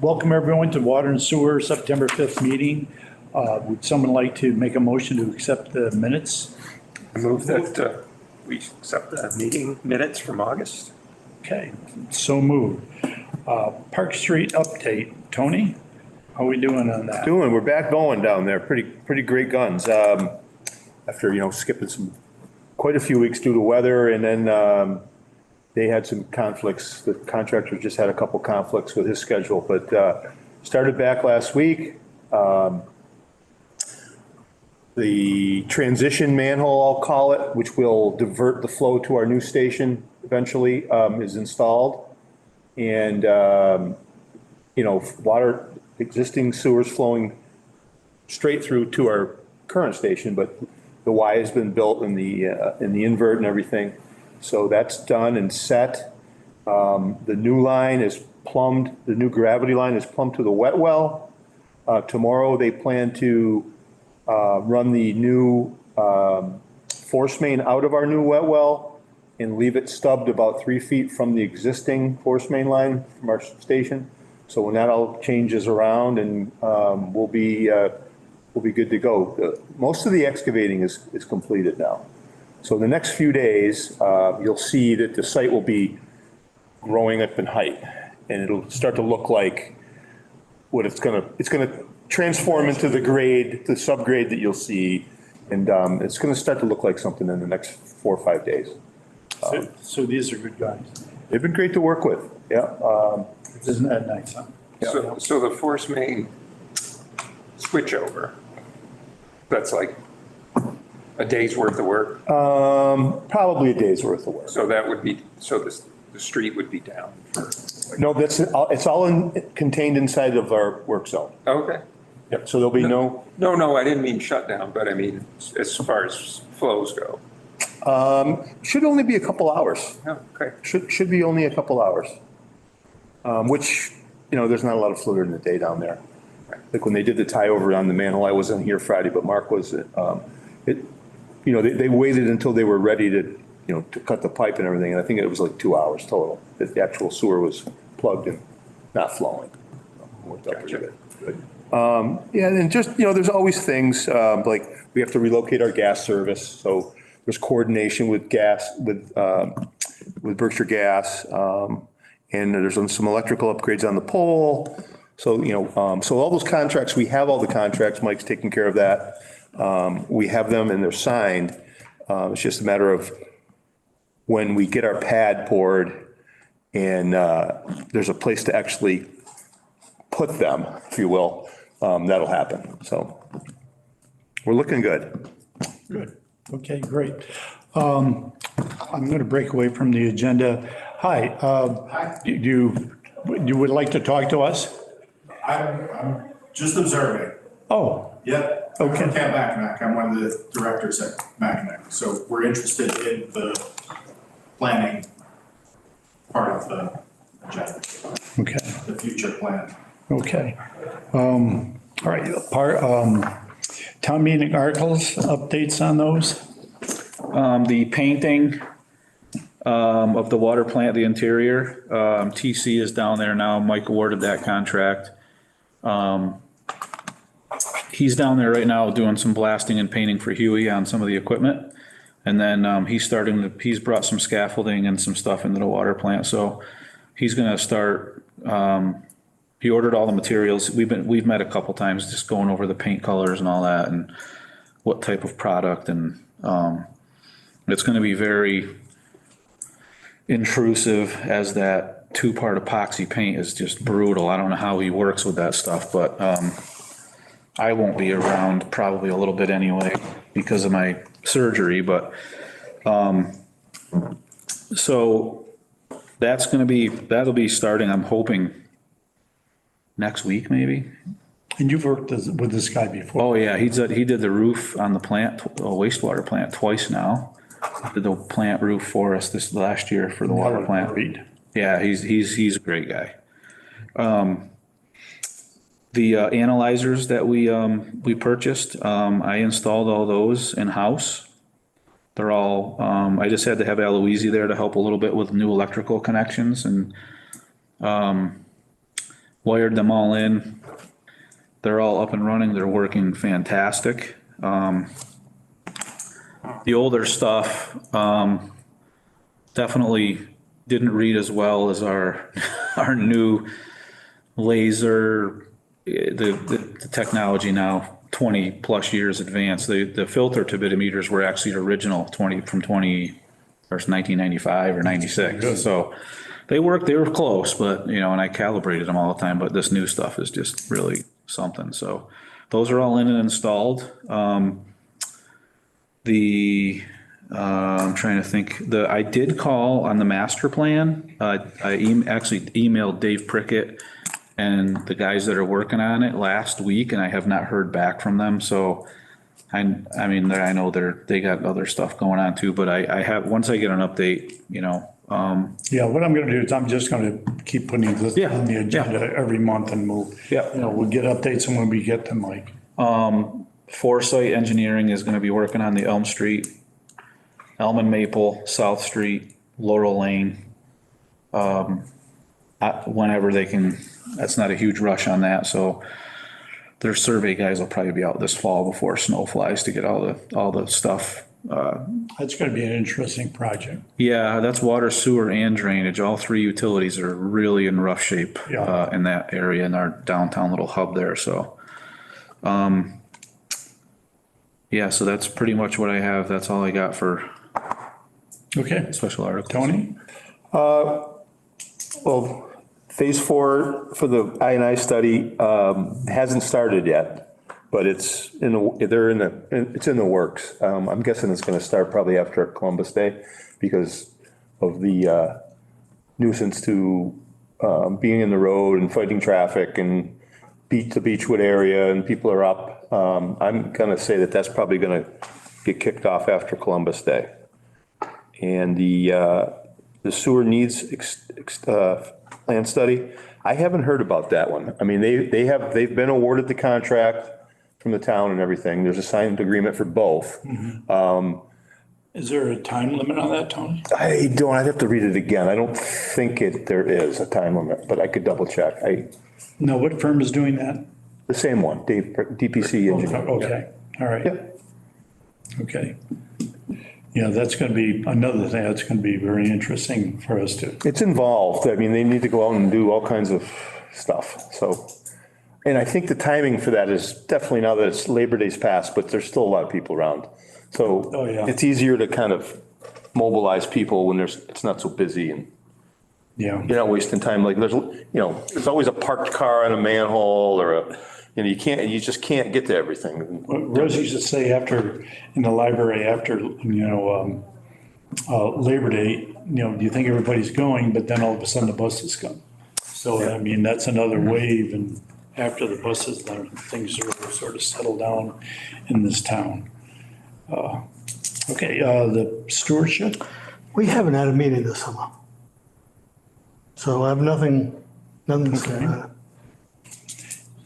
Welcome everyone to Water and Sewer September 5th meeting. Would someone like to make a motion to accept the minutes? I move that we accept the meeting minutes from August. Okay, so moved. Park Street update. Tony, how are we doing on that? We're back going down there. Pretty great guns. After, skipping quite a few weeks due to weather, and then they had some conflicts. The contractor just had a couple conflicts with his schedule, but started back last week. The transition manhole, I'll call it, which will divert the flow to our new station eventually, is installed. And, water, existing sewers flowing straight through to our current station, but the Y has been built in the invert and everything. So that's done and set. The new line is plumbed, the new gravity line is plumbed to the wet well. Tomorrow they plan to run the new force main out of our new wet well and leave it stubbed about 3 feet from the existing force main line from our station. So when that all changes around, and we'll be good to go. Most of the excavating is completed now. So the next few days, you'll see that the site will be growing up in height, and it'll start to look like what it's gonna transform into the subgrade that you'll see. And it's gonna start to look like something in the next 4 or 5 days. So these are good guys. They've been great to work with, yeah. Isn't that nice, huh? Yeah. So the force main switch over, that's like a day's worth of work. Probably a day's worth of work. So that would be, so the street would be down for. No, it's all contained inside of our work zone. Okay. Yep, so there'll be no. No, I didn't mean shut down, but I mean, as far as flows go. Should only be a couple hours. Oh, okay. Should be only a couple hours. Which, there's not a lot of fluid in the day down there. Like when they did the tie over on the manhole, I wasn't here Friday, but Mark was. They waited until they were ready to cut the pipe and everything. And I think it was like 2 hours total that the actual sewer was plugged and not flowing. Worked out pretty good. Yeah, and just, there's always things like we have to relocate our gas service. So there's coordination with gas, with Berkshire Gas. And there's some electrical upgrades on the pole. So, so all those contracts, we have all the contracts. Mike's taking care of that. We have them and they're signed. It's just a matter of when we get our pad poured and there's a place to actually put them, if you will, that'll happen. So we're looking good. Good. Okay, great. I'm going to break away from the agenda. Hi. You would like to talk to us? I'm just observing. Oh. Yep. Okay. I'm from Camp Mackinac. I'm one of the directors at Mackinac. So we're interested in the planning part of the agenda. Okay. The future plan. Okay. All right. Town meeting articles, updates on those? The painting of the water plant, the interior, TC is down there now. Mike awarded that contract. He's down there right now doing some blasting and painting for Huey on some of the equipment. And then he's brought some scaffolding and some stuff into the water plant. So he's gonna start, he ordered all the materials. We've met a couple times just going over the paint colors and all that and what type of product. And it's gonna be very intrusive, as that 2-part epoxy paint is just brutal. I don't know how he works with that stuff, but I won't be around probably a little bit anyway because of my surgery, but so that'll be starting, I'm hoping next week maybe. And you've worked with this guy before? Oh yeah, he did the roof on the plant, wastewater plant, twice now. Did the plant roof for us this last year for the water plant. Yeah, he's a great guy. The analyzers that we purchased, I installed all those in-house. They're all, I just had to have Aloisi there to help a little bit with new electrical connections, and wired them all in. They're all up and running. They're working fantastic. The older stuff, definitely didn't read as well as our, our new laser, the technology now 20 plus years advanced. The filter turbidimeters were actually original 1995 or 96. So they worked, they were close, but and I calibrated them all the time, but this new stuff is just really something. So those are all in and installed. I'm trying to think, I did call on the master plan. Actually emailed Dave Prickett and the guys that are working on it last week, and I have not heard back from them. So I mean, I know they got other stuff going on too, but I have, once I get an update, Yeah, what I'm gonna do is I'm just gonna keep putting this Yeah, on the agenda every month and we'll, Yeah. we'll get updates and when we get them, Mike. Foresight Engineering is gonna be working on the Elm Street, Elm and Maple, South Street, Laurel Lane. Whenever they can, that's not a huge rush on that, so their survey guys will probably be out this fall before snow flies to get all the stuff. That's gonna be an interesting project. Yeah, that's water, sewer, and drainage. All three utilities are really in rough shape Yeah. in that area in our downtown little hub there, so. Yeah, so that's pretty much what I have. That's all I got for Okay, special articles. Tony? Well, phase 4 for the I&I study hasn't started yet, but it's in the works. I'm guessing it's going to start probably after Columbus Day because of the nuisance to being in the road and fighting traffic and the Beechwood area and people are up. I'm going to say that that's probably going to get kicked off after Columbus Day. And the sewer needs plan study, I haven't heard about that one. I mean, they've been awarded the contract from the town and everything. There's a signed agreement for both. Is there a time limit on that, Tony? I'd have to read it again. I don't think there is a time limit, but I could double check. No, what firm is doing that? The same one, DPC engineer. Okay, all right. Yep. Okay. Yeah, that's gonna be another thing that's gonna be very interesting for us to. It's involved. I mean, they need to go out and do all kinds of stuff. So, and I think the timing for that is definitely now that it's Labor Day's passed, but there's still a lot of people around. So Oh, yeah. it's easier to kind of mobilize people when it's not so busy and Yeah, you're not wasting time. Like there's always a parked car on a manhole or you just can't get to everything. Rose used to say in the library after, Labor Day, do you think everybody's going, but then all of a sudden the buses come. So, I mean, that's another wave and after the buses, then things sort of settle down in this town. Okay, the stewardship? We haven't had a meeting this summer. So I have nothing to say Okay. about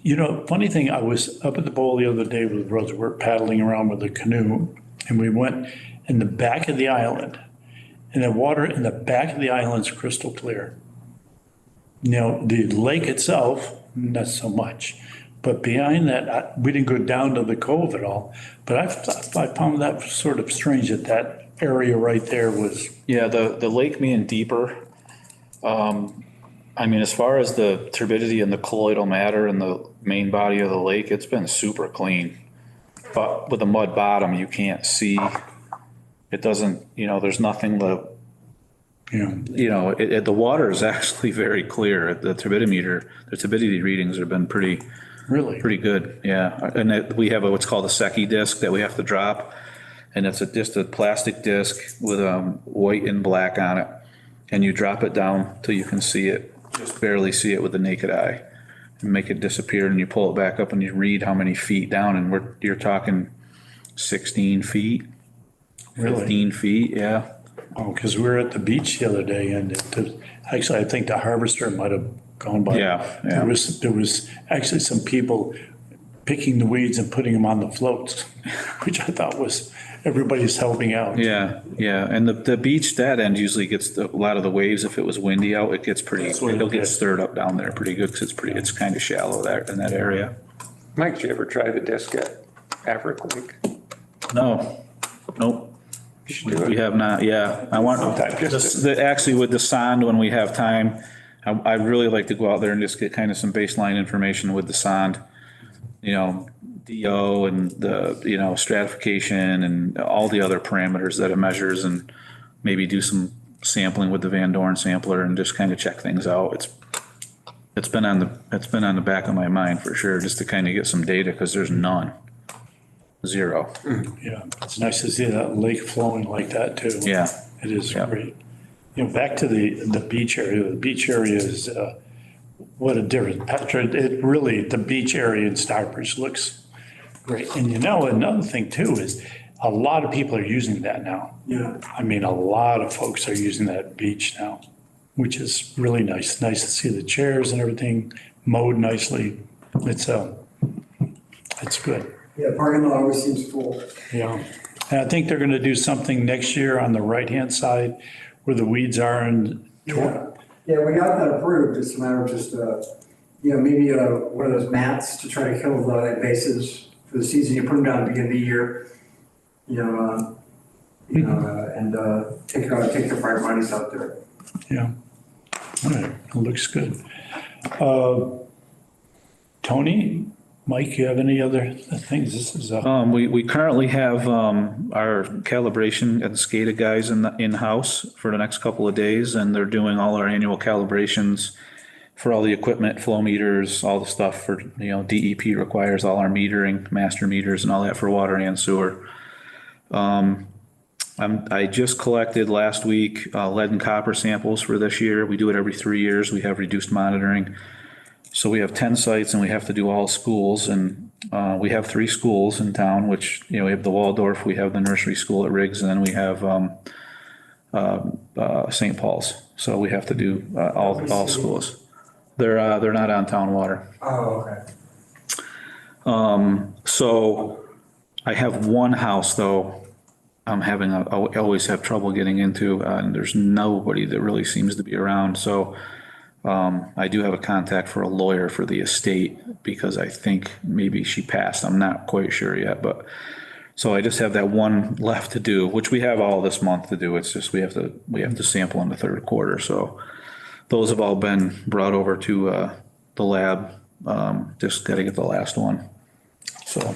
it. Funny thing, I was up at the bowl the other day with Rose, we're paddling around with a canoe and we went in the back of the island and the water in the back of the island's crystal clear. The lake itself, not so much, but behind that, we didn't go down to the cove at all. But I found that sort of strange that area right there was, Yeah, the lake being deeper. I mean, as far as the turbidity and the colloidal matter in the main body of the lake, it's been super clean. But with a mud bottom, you can't see. It doesn't, there's nothing the water is actually very clear. The turbidity readings have been pretty really, good. Yeah. And we have what's called a Secchi disc that we have to drop. And it's just a plastic disc with white and black on it. And you drop it down till you can see it, just barely see it with the naked eye and make it disappear. And you pull it back up and you read how many feet down and you're talking 16 feet, really. 15 feet. Yeah. Oh, because we were at the beach the other day and actually, I think the harvester might have gone by. Yeah. There was actually some people picking the weeds and putting them on the floats, which I thought was everybody's helping out. Yeah, yeah, and the beach, that end usually gets a lot of the waves. If it was windy out, it gets pretty, That's what it it'll get gets. stirred up down there pretty good, because it's kind of shallow there in that area. Mike, did you ever try the disc at Afric Lake? No, nope, You should do we it have not, yeah. I want, sometime, just actually with the sand, when we have time, I'd really like to go out there and just get kind of some baseline information with the sand. You know, DO and the, you know, stratification and all the other parameters that it measures, and maybe do some sampling with the Van Dorn sampler and just kind of check things out. It's been on the back of my mind for sure, just to kind of get some data, because there's none. Zero. Yeah, it's nice to see that lake flowing like that too. Yeah. It is Yeah. great. You know, back to the beach area. The beach area is, what a difference. Patrick, it really, the beach area in Stockbridge looks great. And you know, another thing too is a lot of people are using that now. Yeah. I mean, a lot of folks are using that beach now, which is really nice. Nice to see the chairs and everything mowed nicely. It's good. Yeah, parking lot always seems full. Yeah. And I think they're going to do something next year on the right-hand side where the weeds are and. Yeah, yeah, we got that approved. It's a matter of just, maybe one of those mats to try to kill the invasives for the season. You put them down at the beginning of the year, and take the fire bodies out there. Yeah. All right, it looks good. Tony, Mike, you have any other things? This is, We currently have, our calibration and SCADA guys in-house for the next couple of days, and they're doing all our annual calibrations for all the equipment, flow meters, all the stuff for, DEP requires all our metering, master meters and all that for water and sewer. I just collected last week, lead and copper samples for this year. We do it every 3 years. We have reduced monitoring. So we have 10 sites and we have to do all schools, and we have 3 schools in town, which, we have the Waldorf, we have the nursery school at Riggs, and then we have St. Paul's. So we have to do all schools. They're not on town water. Oh, okay. So I have one house though, I always have trouble getting into, and there's nobody that really seems to be around. So I do have a contact for a lawyer for the estate, because I think maybe she passed. I'm not quite sure yet, but so I just have that one left to do, which we have all this month to do. It's just we have to sample in the third quarter. So those have all been brought over to the lab. Just got to get the last one. So,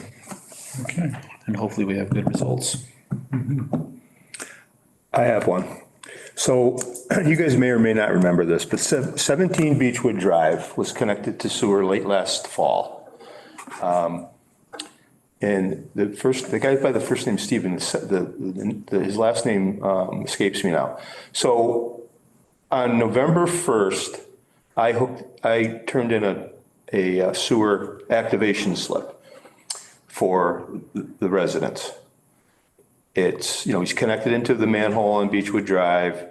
okay. and hopefully we have good results. I have one. So you guys may or may not remember this, but 17 Beechwood Drive was connected to sewer late last fall. And the guy by the first name Stephen, his last name escapes me now. So on November 1st, I turned in a sewer activation slip for the residents. It's, he's connected into the manhole on Beechwood Drive.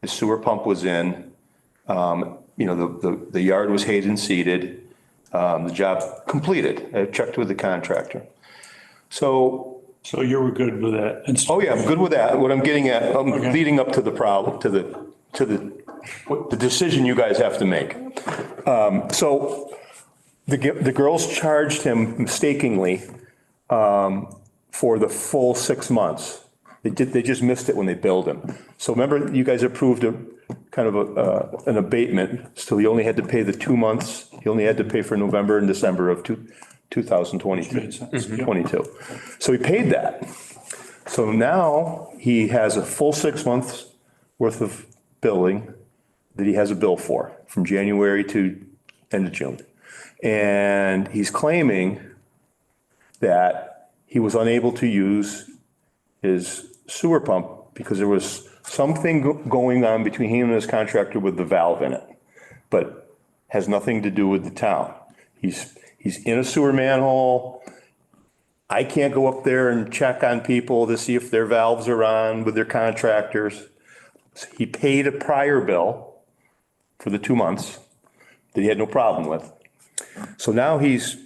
The sewer pump was in. The yard was hayed and seeded. The job completed. I checked with the contractor. So you were good with that? oh yeah, I'm good with that. What I'm getting at, Okay. leading up to the problem, to the decision you guys have to make. So the girls charged him mistakenly for the full 6 months. They just missed it when they billed him. So remember, you guys approved an abatement, so he only had to pay the 2 months. He only had to pay for November and December of 2022. So he paid that. So now he has a full 6 months worth of billing that he has a bill for, from January to end of June. And he's claiming that he was unable to use his sewer pump because there was something going on between him and his contractor with the valve in it, but has nothing to do with the town. He's in a sewer manhole. I can't go up there and check on people to see if their valves are on with their contractors. He paid a prior bill for the 2 months that he had no problem with. So now he's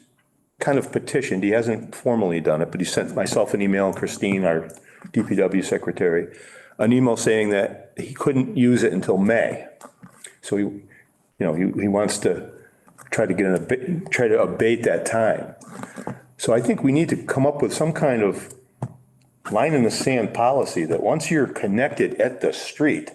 kind of petitioned. He hasn't formally done it, but he sent myself an email, and Christine, our DPW secretary, an email saying that he couldn't use it until May. So he wants to try to abate that time. So I think we need to come up with some kind of line in the sand policy that once you're connected at the street,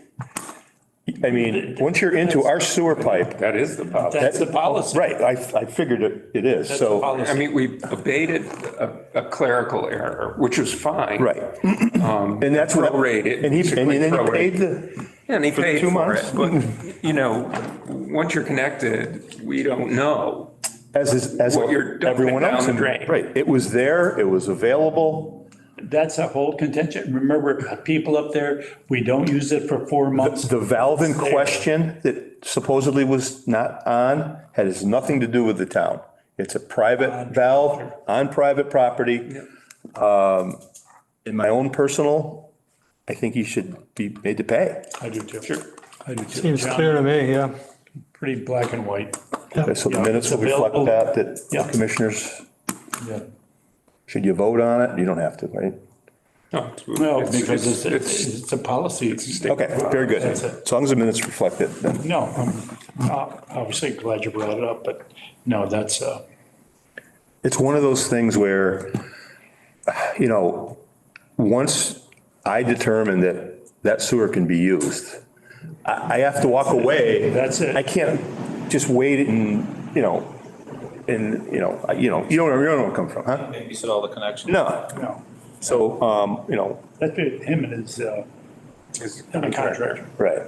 I mean, once you're into our sewer pipe. That is the policy. That's the policy. Right, I figured it is, That's the so, policy. I mean, we abated a clerical error, which was fine. right. And that's what. Prorated, And then basically he prorated. paid the. And he for paid 2 for months. it, but, once you're connected, we don't know. As What you're dumping everyone down else. the And- drain. Right, it was there, it was available. That's a whole contention. Remember, people up there, we don't use it for 4 months. The valve in It's there. question that supposedly was not on has nothing to do with the town. It's a private valve on private property. In my own personal, I think he should be made to pay. I do too. Sure. I do too. Seems John, clear to me, yeah. Pretty black and white. Okay, so the Yeah, minutes it's will reflect available. that Yeah. the commissioners, Yeah. should you vote on it? You don't have to, right? No, because it's a policy. Okay, very good. That's it. As long as the minutes reflect it, then. No, I'm obviously glad you brought it up, but no, that's, It's one of those things where, once I determine that that sewer can be used, I have to walk away. That's it. I can't just wait and, you don't know where I'm coming from, huh? Maybe said all the connections. No. no. So, That's him and his His contractor. right.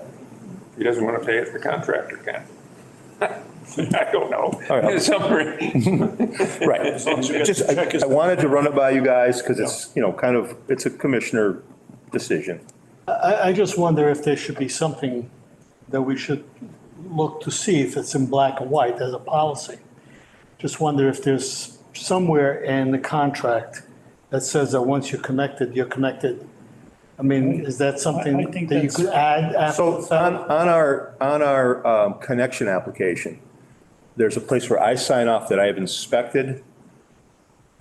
He doesn't want to pay it, the contractor can. I don't know. All right. In summary. Right. as you get Just, the check is- I wanted to run it by you guys because it's, it's a commissioner decision. I just wonder if there should be something that we should look to see if it's in black and white as a policy. Just wonder if there's somewhere in the contract that says that once you're connected, you're connected. I mean, is that I something think that you that's- could add after So the fact? on our connection application, there's a place where I sign off that I have inspected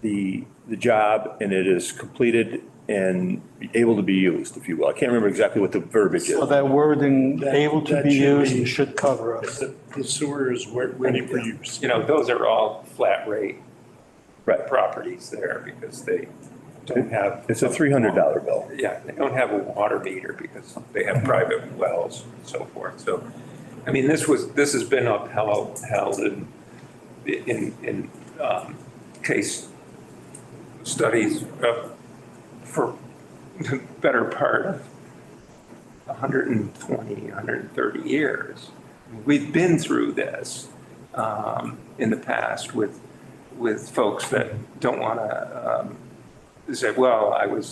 the job and it is completed and able to be used, if you will. I can't remember exactly what the verbiage So is. that wording, able to that be should used, be- should cover us. The sewer is ready for use. Those are all flat rate Right. properties there because they don't have. It's a $300 bill. Yeah, they don't have a water meter because they have private wells and so forth. So, I mean, this has been held in case studies for the better part of 120, 130 years. We've been through this in the past with folks that don't want to say, well, I was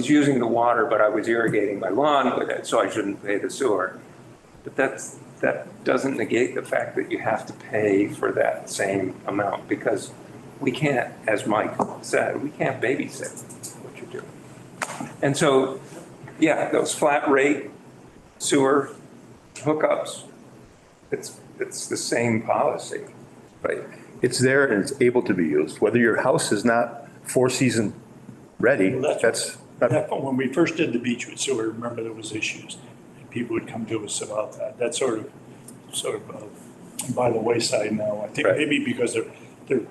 using the water, but I was irrigating my lawn with it, so I shouldn't pay the sewer. But that doesn't negate the fact that you have to pay for that same amount because we can't, as Mike said, we can't babysit what you're doing. And so, yeah, those flat rate sewer hookups, it's the same policy. Right. It's there and it's able to be used. Whether your house is not four-season ready, Well, that's not. When we first did the Beechwood sewer, remember there was issues. And people would come to us about that. That's sort of by the wayside now. I think Right. maybe because they're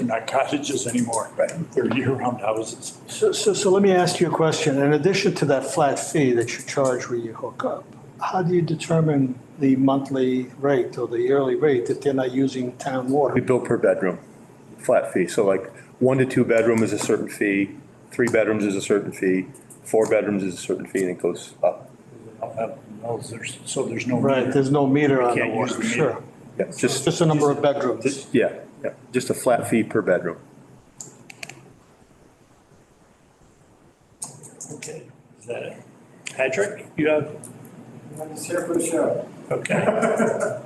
not cottages anymore. Right. They're year-round houses. So let me ask you a question. In addition to that flat fee that you charge when you hook up, how do you determine the monthly rate or the yearly rate if they're not using town We water? bill per bedroom, flat fee. So like 1 to 2 bedroom is a certain fee, 3 bedrooms is a certain fee, 4 bedrooms is a certain fee, and it goes up. They don't have wells there, so there's no. Right, meter. there's no meter on the Can't use water, the meter. sure. Yeah, Just a number of bedrooms. yeah, just a flat fee per bedroom. Okay, is that it? Patrick, you have, I'm just here for the show. okay.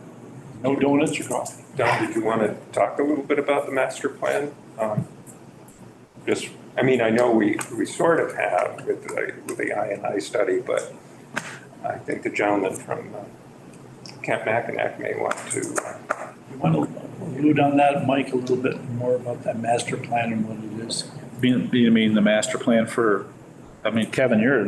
No donuts or coffee? Don, did you want to talk a little bit about the master plan? I know we sort of have with the I&I study, but I think the gentleman from Camp Mackinac may want to. You want to allude on that, Mike, a little bit more about that master plan and what it is? You mean the master plan for, I mean, Kevin, you're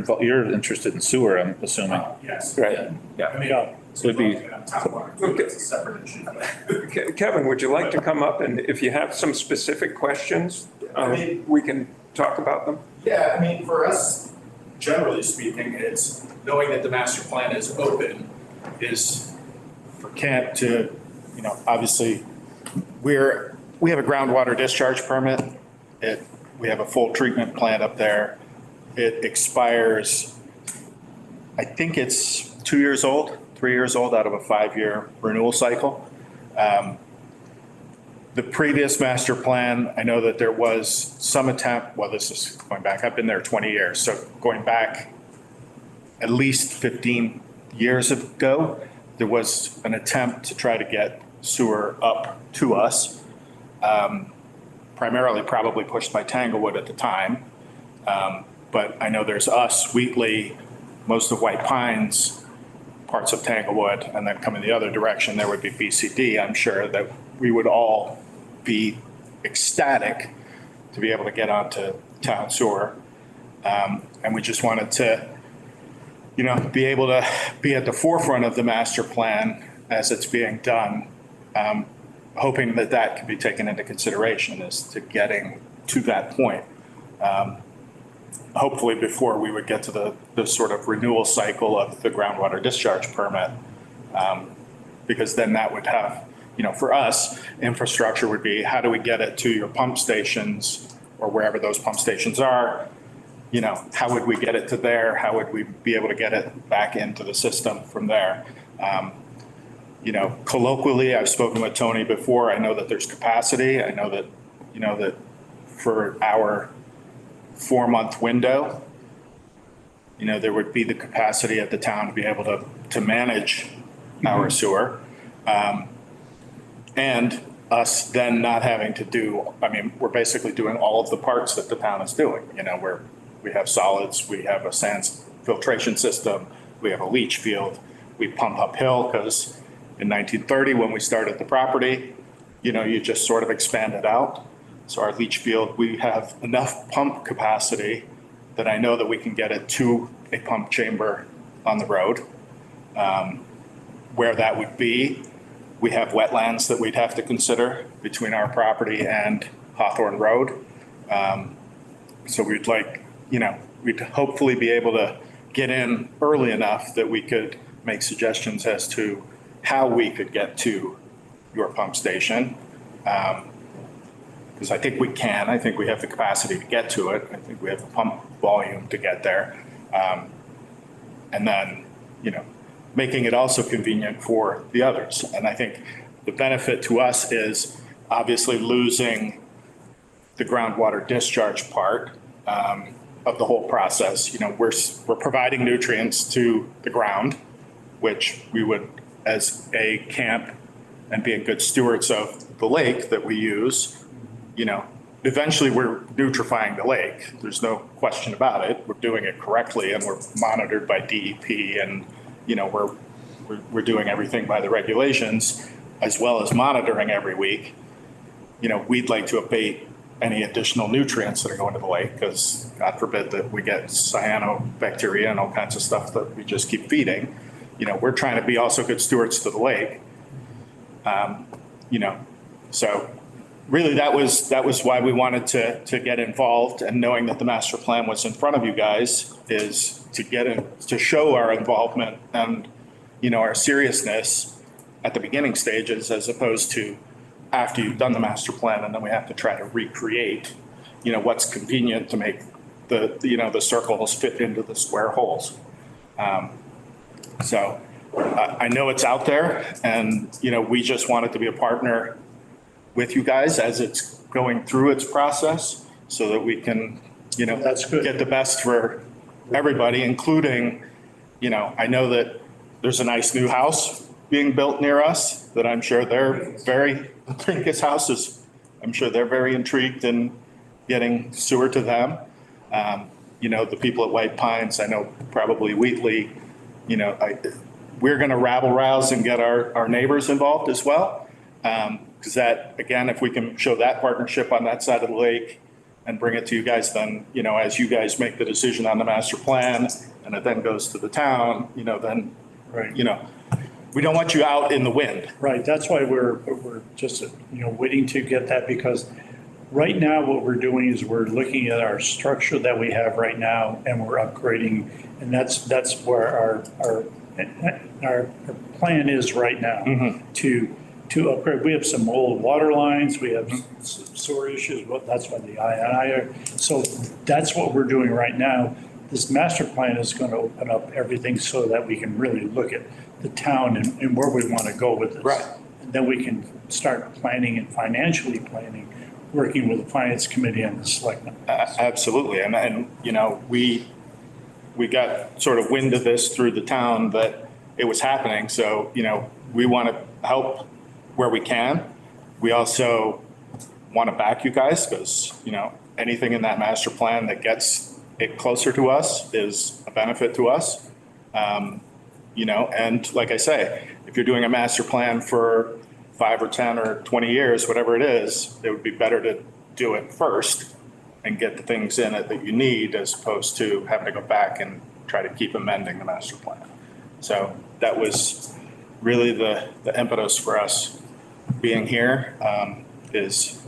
interested in sewer, I'm assuming. Yes. Right, yeah. Yeah. So it'd be, Town water, it's a separate issue. Kevin, would you like to come up and if you have some specific questions, we can talk about them? Yeah, I mean, for us, generally speaking, it's knowing that the master plan is open is for Kent to, you know, obviously, we have a groundwater discharge permit. We have a full treatment plant up there. It expires, I think it's 2 years old, 3 years old out of a 5-year renewal cycle. The previous master plan, I know that there was some attempt, well, this is going back, I've been there 20 years, so going back at least 15 years ago, there was an attempt to try to get sewer up to us, primarily probably pushed by Tanglewood at the time. But I know there's us, Wheatley, most of White Pines, parts of Tanglewood, and then coming the other direction, there would be BCD. I'm sure that we would all be ecstatic to be able to get onto town sewer. And we just wanted to, you know, be able to be at the forefront of the master plan as it's being done, hoping that that could be taken into consideration as to getting to that point. Hopefully before we would get to the sort of renewal cycle of the groundwater discharge permit, because then that would have, you know, for us, infrastructure would be, how do we get it to your pump stations or wherever those pump stations are? You know, how would we get it to there? How would we be able to get it back into the system from there? You know, colloquially, I've spoken with Tony before. I know that there's capacity. I know that, you know, that for our 4-month window, you know, there would be the capacity at the town to be able to manage our sewer. And us then not having to do, I mean, we're basically doing all of the parts that the town is doing. You know, we have solids, we have a sands filtration system, we have a leach field, we pump uphill because in 1930, when we started the property, you know, you just sort of expand it out. So our leach field, we have enough pump capacity that I know that we can get it to a pump chamber on the road. Where that would be, we have wetlands that we'd have to consider between our property and Hawthorne Road. So we'd like, you know, we'd hopefully be able to get in early enough that we could make suggestions as to how we could get to your pump station. Because I think we can. I think we have the capacity to get to it. I think we have the pump volume to get there. And then, you know, making it also convenient for the others. And I think the benefit to us is obviously losing the groundwater discharge part of the whole process. You know, we're providing nutrients to the ground, which we would, as a camp and being good stewards of the lake that we use, you know, eventually we're nutrifying the lake. There's no question about it. We're doing it correctly and we're monitored by DEP and, you know, we're doing everything by the regulations as well as monitoring every week. You know, we'd like to abate any additional nutrients that are going to the lake because God forbid that we get cyanobacteria and all kinds of stuff that we just keep feeding. You know, we're trying to be also good stewards to the lake. You know, so really that was why we wanted to get involved, and knowing that the master plan was in front of you guys is to get in, to show our involvement and, you know, our seriousness at the beginning stages as opposed to after you've done the master plan and then we have to try to recreate, you know, what's convenient to make you know, the circles fit into the square holes. So I know it's out there and, you know, we just wanted to be a partner with you guys as it's going through its process so that we can, you know, That's good. get the best for everybody, including, you know, I know that there's a nice new house being built near us that I'm sure they're very, Trinkus houses, I'm sure they're very intrigued in getting sewer to them. You know, the people at White Pines, I know probably Wheatley, you know, we're going to rabble rouse and get our neighbors involved as well. Because that, again, if we can show that partnership on that side of the lake and bring it to you guys, then, as you guys make the decision on the master plan and it then goes to the town, then, Right. we don't want you out in the wind. Right, that's why we're just, waiting to get that, because right now what we're doing is we're looking at our structure that we have right now and we're upgrading, and that's where our plan is right now, to upgrade. We have some old water lines, we have some sewer issues, but that's why the I are, so that's what we're doing right now. This master plan is going to open up everything so that we can really look at the town and where we want to go with this. Right. And then we can start planning and financially planning, working with the finance committee and the selectmen. Absolutely. And we got sort of wind of this through the town that it was happening. So, we want to help where we can. We also want to back you guys because, anything in that master plan that gets it closer to us is a benefit to us. And like I say, if you're doing a master plan for 5 or 10 or 20 years, whatever it is, it would be better to do it first and get the things in it that you need as opposed to having to go back and try to keep amending the master plan. So that was really the impetus for us being here, is,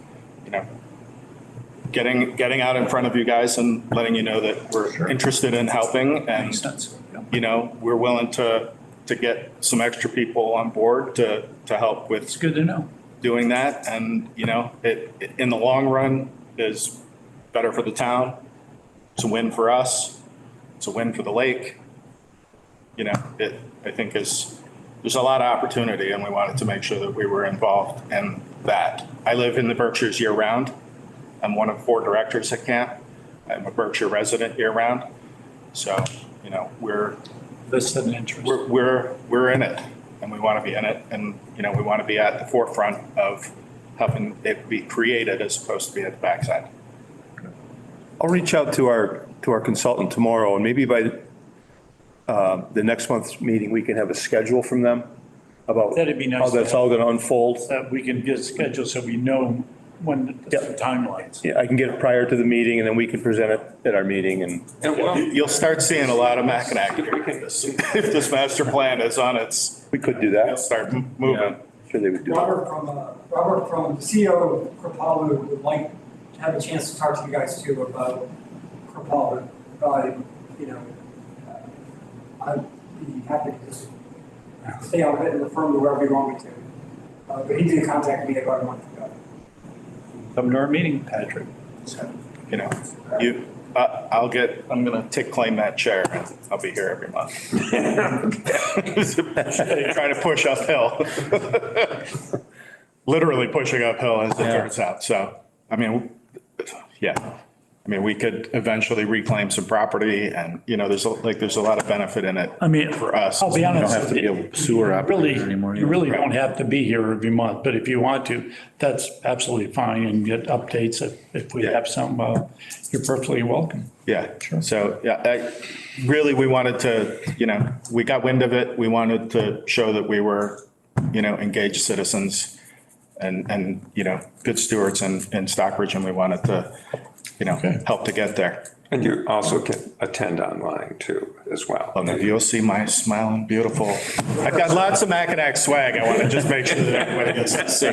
getting out in front of you guys and letting you know that we're interested in helping and, Makes sense. Yeah. we're willing to get some extra people on board to help with It's good to know. doing that. And, it in the long run is better for the town. It's a win for us. It's a win for the lake. I think there's a lot of opportunity and we wanted to make sure that we were involved in that. I live in the Berkshires year round. I'm one of 4 directors at camp. I'm a Berkshire resident year round. So, we're Vested interest. we're in it and we want to be in it. And, we want to be at the forefront of helping it be created as opposed to be at the backside. I'll reach out to our consultant tomorrow, and maybe by the next month's meeting, we can have a schedule from them about That'd be nice how to that's have. all going to unfold. That we can get a schedule so we know when the timelines. Yeah, I can get it prior to the meeting, and then we can present it at our meeting, and You'll start seeing a lot of Mackinac if this master plan is on its, we could do it'll that. start moving. Sure they would do that. Robert from CEO Kripalu would like to have a chance to talk to you guys too about Kripalu. I'd be happy to just stay out of it and refer him to wherever you want me to. But he did contact me about a month ago. Come to our meeting, Patrick. I'm gonna take claim that chair and I'll be here every month. Trying to push uphill. Literally pushing uphill as it turns out. So, we could eventually reclaim some property and, there's a lot of benefit in it for us. I'll be honest. don't have to be a sewer operator anymore. You really don't have to be here every month, but if you want to, that's absolutely fine, and get updates if we have some, you're perfectly welcome. Yeah. So, we wanted to, we got wind of it. We wanted to show that we were, engaged citizens and, good stewards in Stockbridge, and we wanted to, help to get there. And you also can attend online too, as well. You'll see my smiling, beautiful, I've got lots of Mackinac swag. I want to just make sure that everybody gets to see.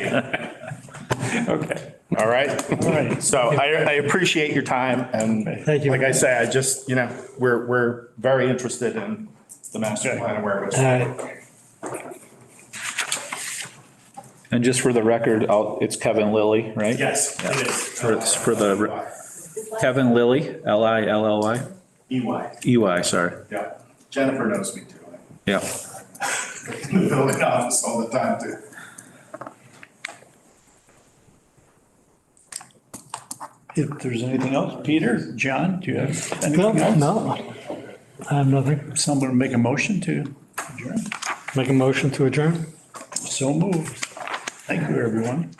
Okay. All right. So I appreciate your time. And Thank you. like I say, I just, we're very interested in the master plan and where it was. And just for the record, it's Kevin Lilly, right? Yes, it is. For the Kevin Lilly, Lilly, EY. EY, sorry. Yeah. Jennifer knows me too. Yeah. In the building office all the time too. If there's anything else, Peter, John, do you have anything else? No, I have nothing. Someone make a motion to adjourn? Make a motion to adjourn? So moved. Thank you, everyone.